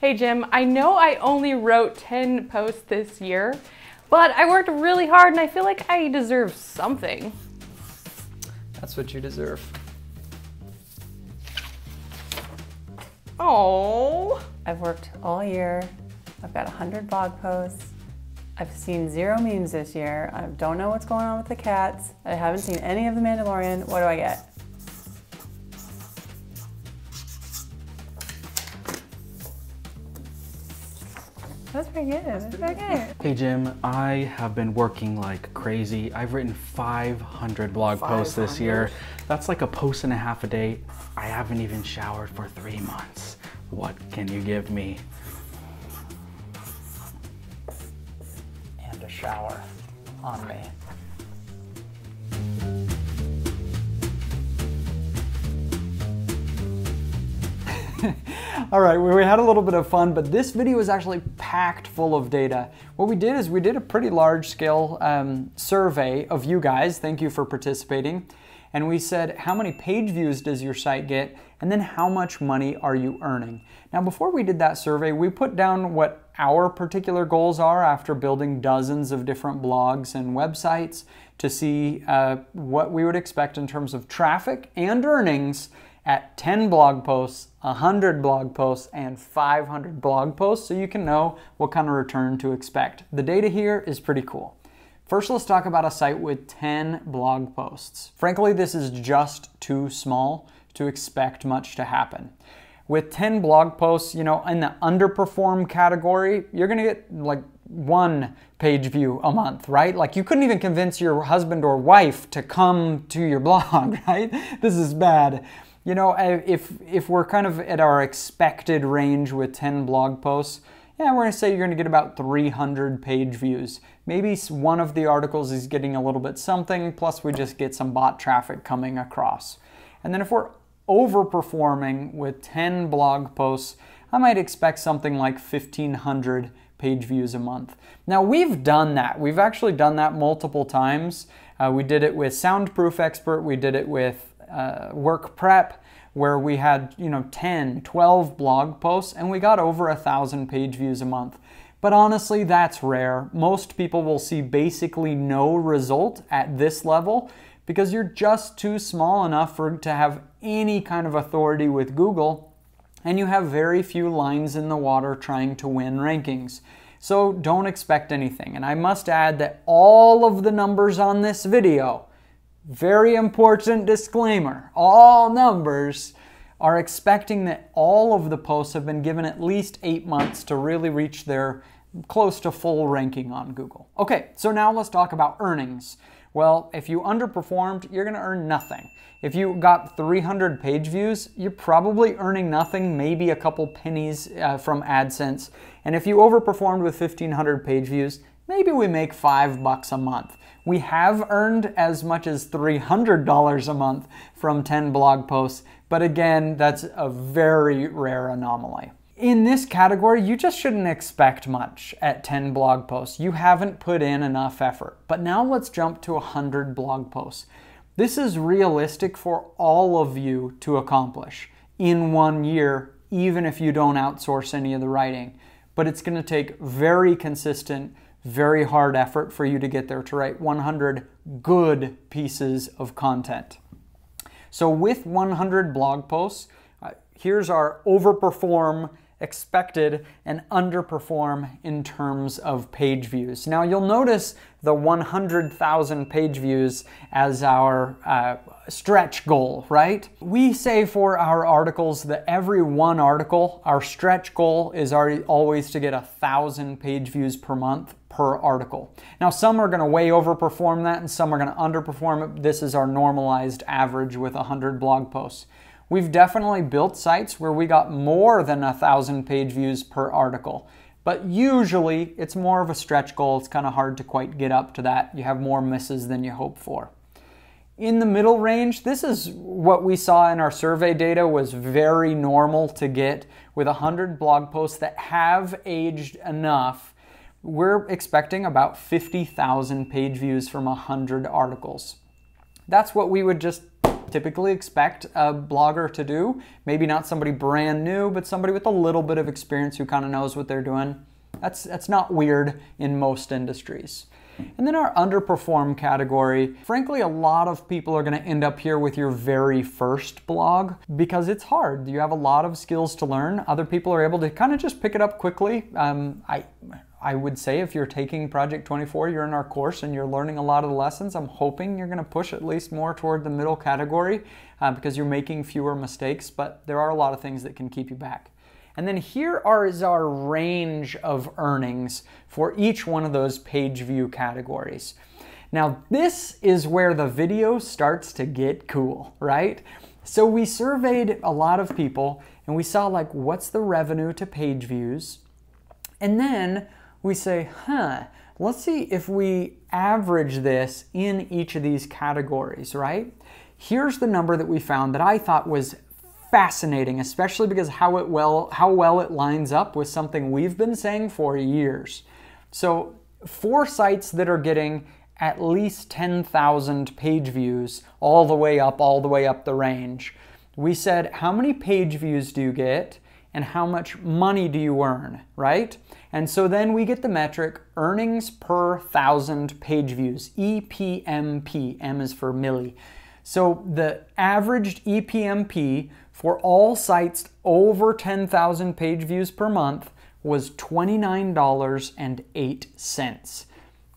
Hey Jim, I know I only wrote 10 posts this year, but I worked really hard and I feel like I deserve something. That's what you deserve. Oh. I've worked all year. I've got 100 blog posts. I've seen 0 memes this year. I don't know what's going on with the cats. I haven't seen any of The Mandalorian. What do I get? That's pretty good. That's pretty good. Hey Jim, I have been working like crazy. I've written 500 blog posts this year. That's like a post and a half a day. I haven't even showered for 3 months. What can you give me? And a shower on me. All right, we had a little bit of fun, but this video is actually packed full of data. What we did is we did a pretty large scale survey of you guys. Thank you for participating. And we said, how many page views does your site get? And then how much money are you earning? Now, before we did that survey, we put down what our particular goals are after building dozens of different blogs and websites to see what we would expect in terms of traffic and earnings at 10 blog posts, 100 blog posts, and 500 blog posts, so you can know what kind of return to expect. The data here is pretty cool. First, let's talk about a site with 10 blog posts. Frankly, this is just too small to expect much to happen. With 10 blog posts, you know, in the underperform category, you're gonna get like 1 page view a month, right? Like you couldn't even convince your husband or wife to come to your blog, right? This is bad. You know, if we're kind of at our expected range with 10 blog posts, yeah, we're gonna say you're gonna get about 300 page views. Maybe one of the articles is getting a little bit something, plus we just get some bot traffic coming across. And then if we're overperforming with 10 blog posts, I might expect something like 1,500 page views a month. Now we've done that. We've actually done that multiple times. We did it with Soundproof Expert. We did it with Work Prep, where we had 10, 12 blog posts and we got over 1,000 page views a month. But honestly, that's rare. Most people will see basically no result at this level because you're just too small enough to have any kind of authority with Google, and you have very few lines in the water trying to win rankings. So don't expect anything. And I must add that all of the numbers on this video, very important disclaimer, all numbers are expecting that all of the posts have been given at least 8 months to really reach their close to full ranking on Google. Okay, so now let's talk about earnings. Well, if you underperformed, you're gonna earn nothing. If you got 300 page views, you're probably earning nothing, maybe a couple pennies from AdSense. And if you overperformed with 1,500 page views, maybe we make $5 a month. We have earned as much as $300 a month from 10 blog posts, but again, that's a very rare anomaly. In this category, you just shouldn't expect much at 10 blog posts. You haven't put in enough effort. But now let's jump to 100 blog posts. This is realistic for all of you to accomplish in 1 year, even if you don't outsource any of the writing. But it's going to take very consistent, very hard effort for you to get there to write 100 good pieces of content. So with 100 blog posts, here's our overperform expected and underperform in terms of page views. Now you'll notice the 100,000 page views as our stretch goal, right? We say for our articles that every one article, our stretch goal is always to get 1,000 page views per month per article. Now some are gonna way overperform that and some are gonna underperform it. This is our normalized average with 100 blog posts. We've definitely built sites where we got more than 1,000 page views per article, but usually it's more of a stretch goal. It's kind of hard to quite get up to that. You have more misses than you hope for. In the middle range, this is what we saw in our survey data was very normal to get with 100 blog posts that have aged enough. We're expecting about 50,000 page views from 100 articles. That's what we would just typically expect a blogger to do. Maybe not somebody brand new, but somebody with a little bit of experience who kind of knows what they're doing. That's not weird in most industries. And then our underperform category, frankly, a lot of people are going to end up here with your very first blog because it's hard. You have a lot of skills to learn. Other people are able to kind of just pick it up quickly. I would say if you're taking Project 24, you're in our course and you're learning a lot of the lessons, I'm hoping you're going to push at least more toward the middle category because you're making fewer mistakes, but there are a lot of things that can keep you back. And then here is our range of earnings for each one of those page view categories. Now this is where the video starts to get cool, right? So we surveyed a lot of people and we saw like what's the revenue to page views. And then we say, let's see if we average this in each of these categories, right? Here's the number that we found that I thought was fascinating, especially because how well it lines up with something we've been saying for years. So for sites that are getting at least 10,000 page views all the way up the range, we said, how many page views do you get and how much money do you earn, right? And so then we get the metric earnings per 1,000 page views, EPMP, M is for milli. So the averaged EPMP for all sites over 10,000 page views per month was $29.08.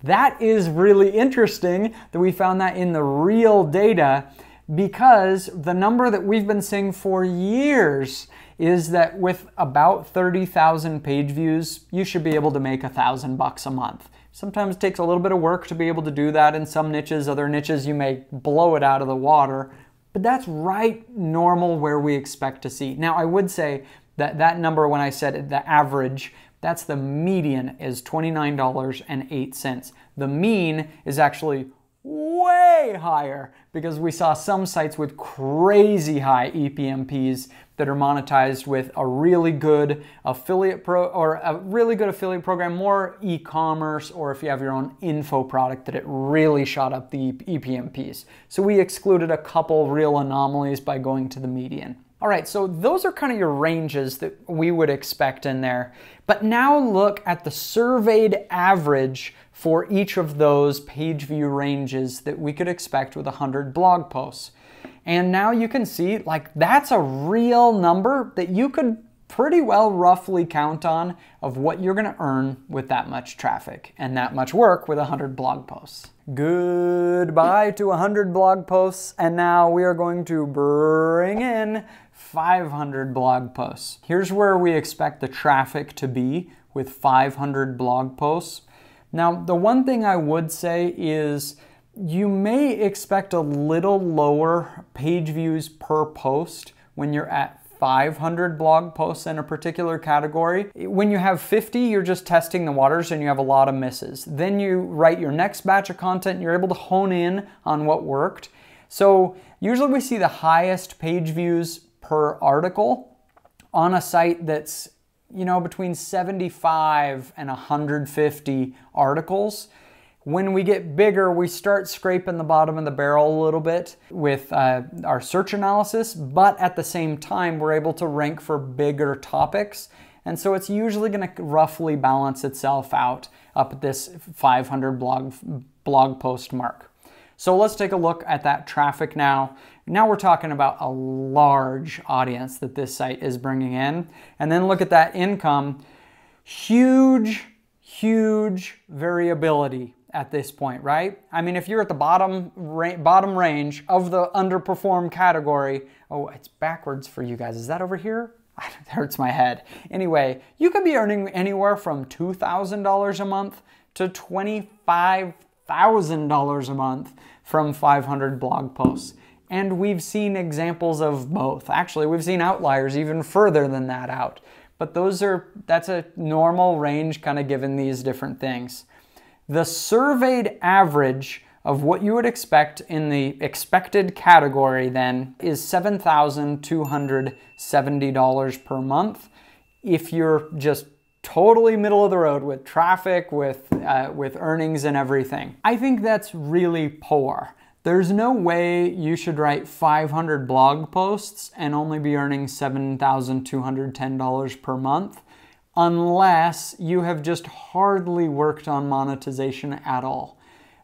That is really interesting that we found that in the real data because the number that we've been saying for years is that with about 30,000 page views, you should be able to make $1,000 a month. Sometimes it takes a little bit of work to be able to do that in some niches. Other niches, you may blow it out of the water. But that's right normal where we expect to see. Now, I would say that that number, when I said the average, that's the median is $29.08. The mean is actually way higher because we saw some sites with crazy high EPMPs that are monetized with a really good affiliate program, more e-commerce, or if you have your own info product that it really shot up the EPMPs. So we excluded a couple real anomalies by going to the median. All right, so those are kind of your ranges that we would expect in there. But now look at the surveyed average for each of those page view ranges that we could expect with 100 blog posts. And now you can see, like, that's a real number that you could pretty well roughly count on of what you're going to earn with that much traffic and that much work with 100 blog posts. Goodbye to 100 blog posts, and now we are going to bring in 500 blog posts. Here's where we expect the traffic to be with 500 blog posts. Now, the one thing I would say is you may expect a little lower page views per post when you're at 500 blog posts in a particular category. When you have 50, you're just testing the waters and you have a lot of misses. Then you write your next batch of content and you're able to hone in on what worked. So usually we see the highest page views per article on a site that's, you know, between 75 and 150 articles. When we get bigger, we start scraping the bottom of the barrel a little bit with our search analysis, but at the same time, we're able to rank for bigger topics. And so it's usually going to roughly balance itself out up at this 500 blog post mark. So let's take a look at that traffic now. Now we're talking about a large audience that this site is bringing in. And then look at that income. Huge variability at this point, right? I mean, if you're at the bottom range of the underperformed category, oh, it's backwards for you guys. Is that over here? It hurts my head. Anyway, you could be earning anywhere from $2,000 a month to $25,000 a month from 500 blog posts. And we've seen examples of both. Actually, we've seen outliers even further than that out. But that's a normal range kind of given these different things. The surveyed average of what you would expect in the expected category then is $7,270 per month. If you're just totally middle of the road with traffic, with earnings and everything. I think that's really poor. There's no way you should write 500 blog posts and only be earning $7,210 per month unless you have just hardly worked on monetization at all.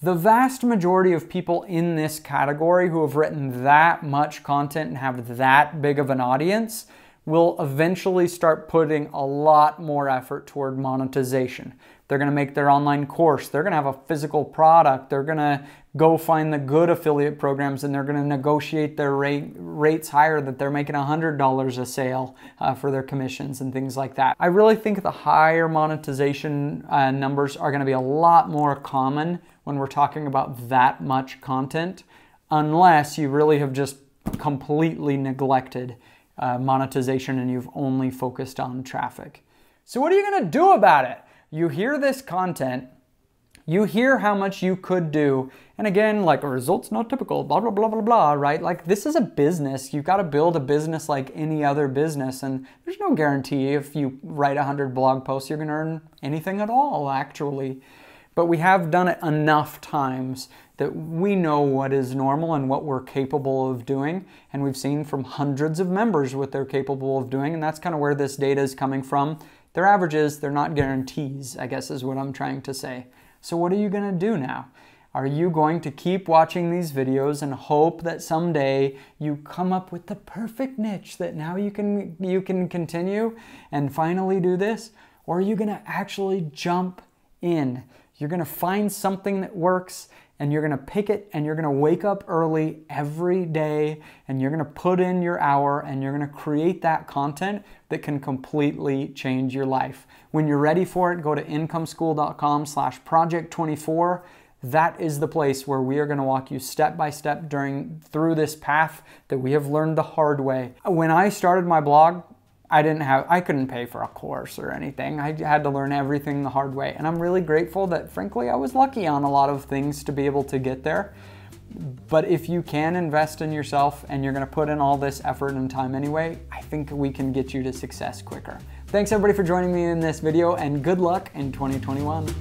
The vast majority of people in this category who have written that much content and have that big of an audience will eventually start putting a lot more effort toward monetization. They're going to make their online course. They're going to have a physical product. They're going to go find the good affiliate programs, and they're going to negotiate their rates higher, that they're making $100 a sale for their commissions and things like that. I really think the higher monetization numbers are going to be a lot more common when we're talking about that much content, unless you really have just completely neglected monetization and you've only focused on traffic. So what are you going to do about it? You hear this content, you hear how much you could do, and again, like, results not typical, blah, blah, blah, blah, blah, right? Like, this is a business. You've got to build a business like any other business, and there's no guarantee if you write 100 blog posts, you're going to earn anything at all, actually. But we have done it enough times that we know what is normal and what we're capable of doing, and we've seen from hundreds of members what they're capable of doing, and that's kind of where this data is coming from. They're averages, they're not guarantees, I guess is what I'm trying to say. So what are you going to do now? Are you going to keep watching these videos and hope that someday you come up with the perfect niche that now you can continue and finally do this? Or are you going to actually jump in? You're going to find something that works, and you're going to pick it, and you're going to wake up early every day, and you're going to put in your hour, and you're going to create that content that can completely change your life. When you're ready for it, go to incomeschool.com/project24. That is the place where we are going to walk you step by step through this path that we have learned the hard way. When I started my blog, I couldn't pay for a course or anything. I had to learn everything the hard way. And I'm really grateful that, frankly, I was lucky on a lot of things to be able to get there. But if you can invest in yourself and you're going to put in all this effort and time anyway, I think we can get you to success quicker. Thanks everybody for joining me in this video, and good luck in 2021.